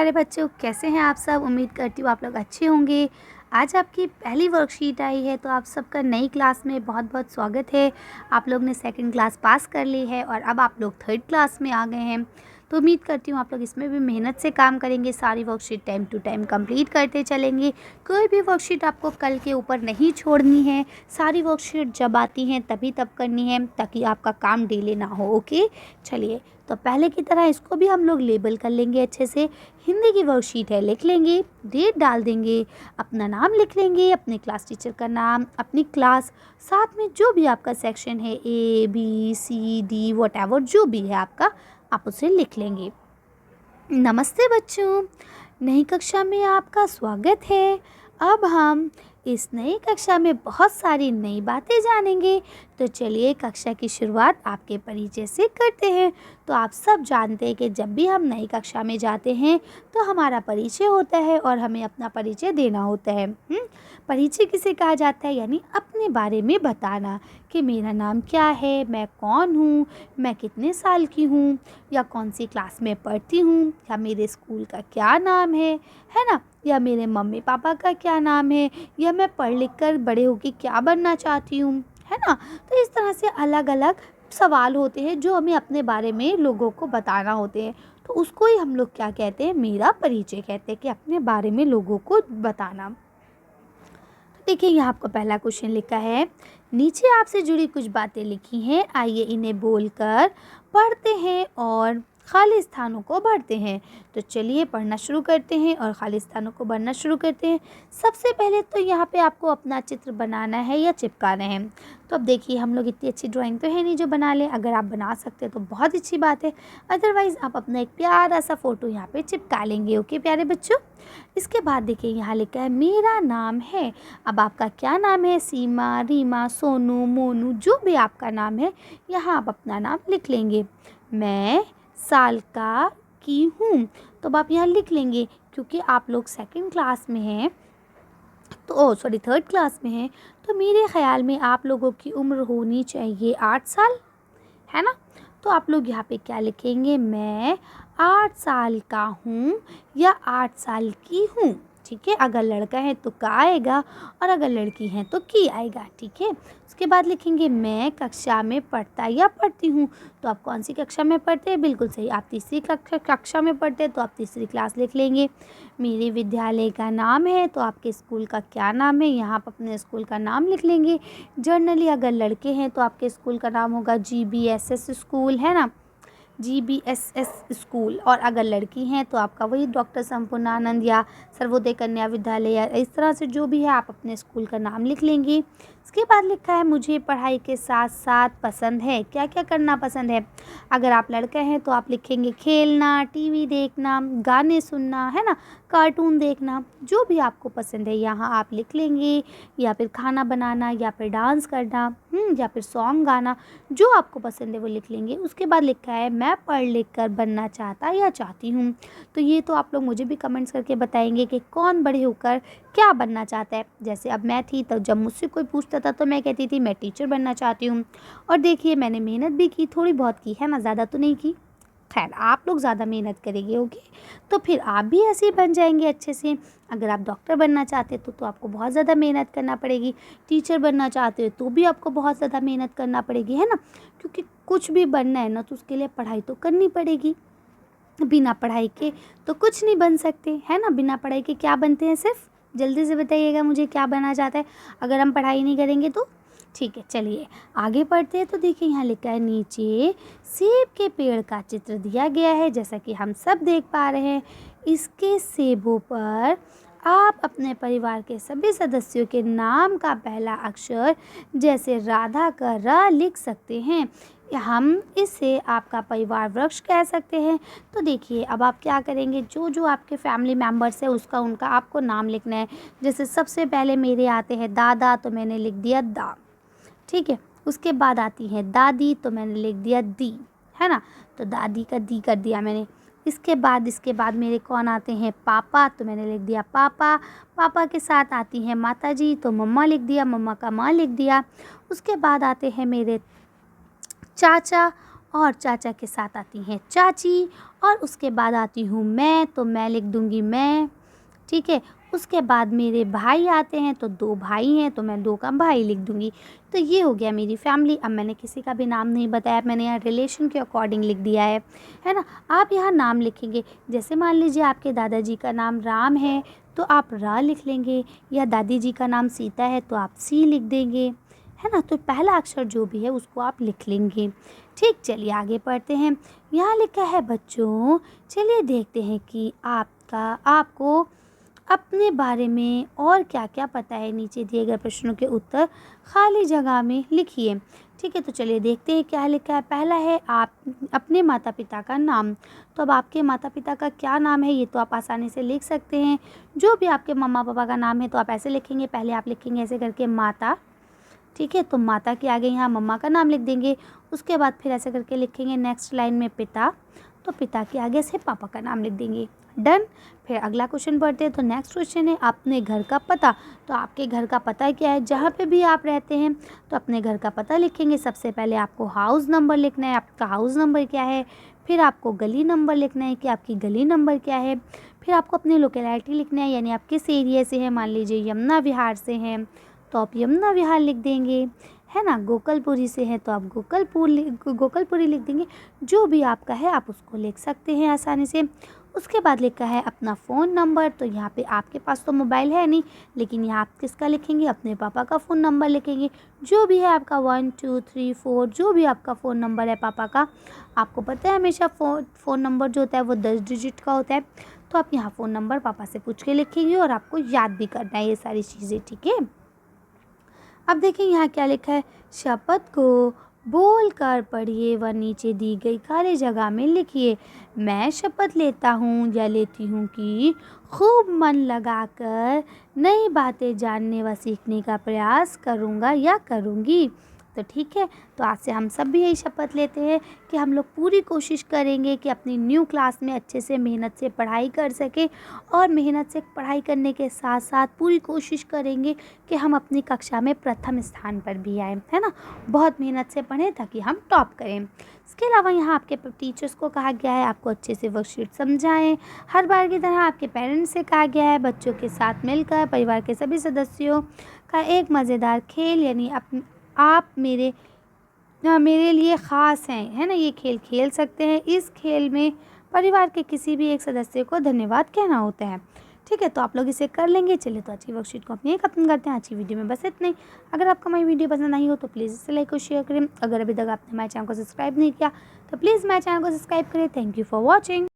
प्यारे बच्चों, कैसे हैं आप सब। उम्मीद करती हूँ आप लोग अच्छे होंगे। आज आपकी पहली वर्कशीट आई है, तो आप सबका नई क्लास में बहुत बहुत स्वागत है। आप लोग ने सेकंड क्लास पास कर ली है और अब आप लोग थर्ड क्लास में आ गए हैं। तो उम्मीद करती हूँ आप लोग इसमें भी मेहनत से काम करेंगे, सारी worksheet time to time complete करते चलेंगे। कोई भी वर्कशीट आपको कल के ऊपर नहीं छोड़नी है। सारी वर्कशीट जब आती हैं तभी तब करनी है, ताकि आपका काम डिले ना हो। ओके, चलिए तो पहले की तरह इसको भी हम लोग लेबल कर लेंगे अच्छे से। हिंदी की वर्कशीट है, लिख लेंगे, डेट डाल देंगे, अपना नाम लिख लेंगे, अपने क्लास टीचर का नाम, अपनी क्लास, साथ में जो भी आपका सेक्शन है ABCD वॉटएवर जो भी है आपका, आप उसे लिख लेंगे। नमस्ते बच्चों, नई कक्षा में आपका स्वागत है। अब हम इस नई कक्षा में बहुत सारी नई बातें जानेंगे। तो चलिए कक्षा की शुरुआत आपके परिचय से करते हैं। तो आप सब जानते हैं कि जब भी हम नई कक्षा में जाते हैं तो हमारा परिचय होता है और हमें अपना परिचय देना होता है। परिचय किसे कहा जाता है, यानी अपने बारे में बताना कि मेरा नाम क्या है, मैं कौन हूँ, मैं कितने साल की हूँ, या कौन सी क्लास में पढ़ती हूँ, या मेरे स्कूल का क्या नाम है ना, या मेरे मम्मी पापा का क्या नाम है, या मैं पढ़ लिख कर बड़े होकर क्या बनना चाहती हूँ, है ना। तो इस तरह से अलग अलग सवाल होते हैं जो हमें अपने बारे में लोगों को बताना होते हैं। तो उसको ही हम लोग क्या कहते हैं, मेरा परिचय कहते हैं, कि अपने बारे में लोगों को बताना। देखिए यहाँ आपको पहला क्वेश्चन लिखा है, नीचे आपसे जुड़ी कुछ बातें लिखी हैं, आइए इन्हें बोलकर पढ़ते हैं और खाली स्थानों को भरते हैं। तो चलिए पढ़ना शुरू करते हैं और खाली स्थानों को भरना शुरू करते हैं। सबसे पहले तो यहाँ पे आपको अपना चित्र बनाना है या चिपकाना है। तो अब देखिए हम लोग इतनी अच्छी ड्राइंग तो है नहीं जो बना लें, अगर आप बना सकते हैं तो बहुत अच्छी बात है, अदरवाइज़ आप अपना एक प्यारा सा फ़ोटो यहाँ पे चिपका लेंगे। ओके प्यारे बच्चों, इसके बाद देखिए यहाँ लिखा है मेरा नाम है। अब आपका क्या नाम है, सीमा, रीमा, सोनू, मोनू, जो भी आपका नाम है यहाँ आप अपना नाम लिख लेंगे। मैं साल का की हूँ, तो अब आप यहाँ लिख लेंगे, क्योंकि आप लोग सेकंड क्लास में हैं तो थर्ड क्लास में हैं, तो मेरे ख़्याल में आप लोगों की उम्र होनी चाहिए 8 साल, है ना। तो आप लोग यहाँ पे क्या लिखेंगे, मैं 8 साल का हूँ या 8 साल की हूँ। ठीक है, अगर लड़का है तो का आएगा और अगर लड़की है तो की आएगा। ठीक है, उसके बाद लिखेंगे मैं कक्षा में पढ़ता या पढ़ती हूँ। तो आप कौन सी कक्षा में पढ़ते हैं, बिल्कुल सही, आप तीसरी कक्षा में पढ़ते हैं तो आप तीसरी क्लास लिख लेंगे। मेरे विद्यालय का नाम है, तो आपके स्कूल का क्या नाम है, यहाँ आप अपने स्कूल का नाम लिख लेंगे। जनरली अगर लड़के हैं तो आपके स्कूल का नाम होगा GBSS स्कूल, है ना, GBSS स्कूल, और अगर लड़की हैं तो आपका वही डॉक्टर संपूर्णानंद या सर्वोदय कन्या विद्यालय, या इस तरह से जो भी है आप अपने स्कूल का नाम लिख लेंगे। इसके बाद लिखा है मुझे पढ़ाई के साथ साथ पसंद है। क्या क्या करना पसंद है, अगर आप लड़का हैं तो आप लिखेंगे खेलना, टीवी देखना, गाने सुनना, है ना, कार्टून देखना, जो भी आपको पसंद है यहाँ आप लिख लेंगे, या फिर खाना बनाना, या फिर डांस करना, या फिर सॉन्ग गाना, जो आपको पसंद है वो लिख लेंगे। उसके बाद लिखा है मैं पढ़ लिख कर बनना चाहता या चाहती हूँ। तो ये तो आप लोग मुझे भी कमेंट्स करके बताएंगे कि कौन बड़े होकर क्या बनना चाहता है। जैसे अब मैं थी तो जब मुझसे कोई पूछता था तो मैं कहती थी मैं टीचर बनना चाहती हूँ, और देखिए मैंने मेहनत भी की, थोड़ी बहुत की, है ना, ज़्यादा तो नहीं की। खैर आप लोग ज़्यादा मेहनत करेंगे, ओके, तो फिर आप भी ऐसे ही बन जाएंगे अच्छे से। अगर आप डॉक्टर बनना चाहते हो तो आपको बहुत ज़्यादा मेहनत करना पड़ेगी, टीचर बनना चाहते हो तो भी आपको बहुत ज़्यादा मेहनत करना पड़ेगी, है ना, क्योंकि कुछ भी बनना है ना तो उसके लिए पढ़ाई तो करनी पड़ेगी। बिना पढ़ाई के तो कुछ नहीं बन सकते, है ना। बिना पढ़ाई के क्या बनते हैं, सिर्फ जल्दी से बताइएगा मुझे क्या बनना चाहता है अगर हम पढ़ाई नहीं करेंगे तो। ठीक है, चलिए आगे पढ़ते हैं। तो देखिए यहाँ लिखा है नीचे सेब के पेड़ का चित्र दिया गया है, जैसा कि हम सब देख पा रहे हैं। इसके सेबों पर आप अपने परिवार के सभी सदस्यों के नाम का पहला अक्षर, जैसे राधा का र, लिख सकते हैं। हम इसे आपका परिवार वृक्ष कह सकते हैं। तो देखिए अब आप क्या करेंगे, जो जो आपके फैमिली मेम्बर्स है उसका उनका आपको नाम लिखना है। जैसे सबसे पहले मेरे आते हैं दादा, तो मैंने लिख दिया दा। ठीक है, उसके बाद आती है दादी, तो मैंने लिख दिया दी, है ना, तो दादी का दी कर दिया मैंने। इसके बाद मेरे कौन आते हैं, पापा, तो मैंने लिख दिया पापा। पापा के साथ आती हैं माता जी, तो मम्मा लिख दिया, मम्मा का माँ लिख दिया। उसके बाद आते हैं मेरे चाचा और चाचा के साथ आती हैं चाची, और उसके बाद आती हूँ मैं, तो मैं लिख दूँगी मैं, ठीक है। उसके बाद मेरे भाई आते हैं, तो 2 भाई हैं तो मैं 2 का भाई लिख दूँगी। तो ये हो गया मेरी फैमिली। अब मैंने किसी का भी नाम नहीं बताया, मैंने यहाँ रिलेशन के अकॉर्डिंग लिख दिया है ना। आप यहाँ नाम लिखेंगे, जैसे मान लीजिए आपके दादाजी का नाम राम है तो आप रा लिख लेंगे, या दादी जी का नाम सीता है तो आप सी लिख देंगे, है ना। तो पहला अक्षर जो भी है उसको आप लिख लेंगे। ठीक, चलिए आगे पढ़ते हैं। यहाँ लिखा है बच्चों, चलिए देखते हैं कि आपको अपने बारे में और क्या क्या पता है। नीचे दिए गए प्रश्नों के उत्तर खाली जगह में लिखिए। ठीक है, तो चलिए देखते हैं क्या लिखा है। पहला है आप अपने माता पिता का नाम। तो अब आपके माता पिता का क्या नाम है ये तो आप आसानी से लिख सकते हैं। जो भी आपके मम्मा पापा का नाम है तो आप ऐसे लिखेंगे, पहले आप लिखेंगे ऐसे करके माता, ठीक है। तो माता के आगे यहाँ मम्मा का नाम लिख देंगे। उसके बाद फिर ऐसे करके लिखेंगे नेक्स्ट लाइन में पिता, तो पिता के आगे से पापा का नाम लिख देंगे। डन। फिर अगला क्वेश्चन पढ़ते हैं। तो नेक्स्ट क्वेश्चन है अपने घर का पता। तो आपके घर का पता क्या है, जहाँ पे भी आप रहते हैं तो अपने घर का पता लिखेंगे। सबसे पहले आपको हाउस नंबर लिखना है, आपका हाउस नंबर क्या है। फिर आपको गली नंबर लिखना है कि आपकी गली नंबर क्या है। फिर आपको अपनी लोकेलिटी लिखना है, यानी आप किस एरिया से हैं। मान लीजिए यमुना विहार से हैं तो आप यमुना विहार लिख देंगे, है ना। गोकलपुरी से हैं तो आप गोकलपुरी लिख देंगे। जो भी आपका है आप उसको लिख सकते हैं आसानी से। उसके बाद लिखा है अपना फ़ोन नंबर। तो यहाँ पे आपके पास तो मोबाइल है नहीं, लेकिन यहाँ आप किसका लिखेंगे, अपने पापा का फ़ोन नंबर लिखेंगे। जो भी है आपका 1 2 3 4 जो भी आपका फ़ोन नंबर है पापा का। आपको पता है हमेशा फ़ोन नंबर जो होता है वो 10 डिजिट का होता है। तो आप यहाँ फ़ोन नंबर पापा से पूछ के लिखेंगे और आपको याद भी करना है ये सारी चीज़ें, ठीक है। अब देखिए यहाँ क्या लिखा है, शपथ को बोल कर पढ़िए व नीचे दी गई खाली जगह में लिखिए। मैं शपथ लेता हूँ या लेती हूँ कि खूब मन लगाकर नई बातें जानने व सीखने का प्रयास करूँगा या करूँगी। तो ठीक है, तो आज से हम सब भी यही शपथ लेते हैं कि हम लोग पूरी कोशिश करेंगे कि अपनी न्यू क्लास में अच्छे से मेहनत से पढ़ाई कर सकें, और मेहनत से पढ़ाई करने के साथ साथ पूरी कोशिश करेंगे कि हम अपनी कक्षा में प्रथम स्थान पर भी आएँ, है ना। बहुत मेहनत से पढ़ें ताकि हम टॉप करें। इसके अलावा यहाँ आपके टीचर्स को कहा गया है आपको अच्छे से वर्कशीट समझाएं। हर बार की तरह आपके पेरेंट्स से कहा गया है बच्चों के साथ मिलकर परिवार के सभी सदस्यों का एक मज़ेदार खेल, यानी आप मेरे लिए ख़ास हैं, है ना, ये खेल खेल सकते हैं। इस खेल में परिवार के किसी भी एक सदस्य को धन्यवाद कहना होता है। ठीक है, तो आप लोग इसे कर लेंगे। चलिए, तो आज की वर्कशीट को अपने खत्म करते हैं। आज की वीडियो में बस इतना ही। अगर आपको हमारी वीडियो पसंद आई हो तो प्लीज़ इसे लाइक और शेयर करें। अगर अभी तक आपने हमारे चैनल को सब्सक्राइब नहीं किया तो प्लीज़ हमारे चैनल को सब्सक्राइब करें। Thank you for watching.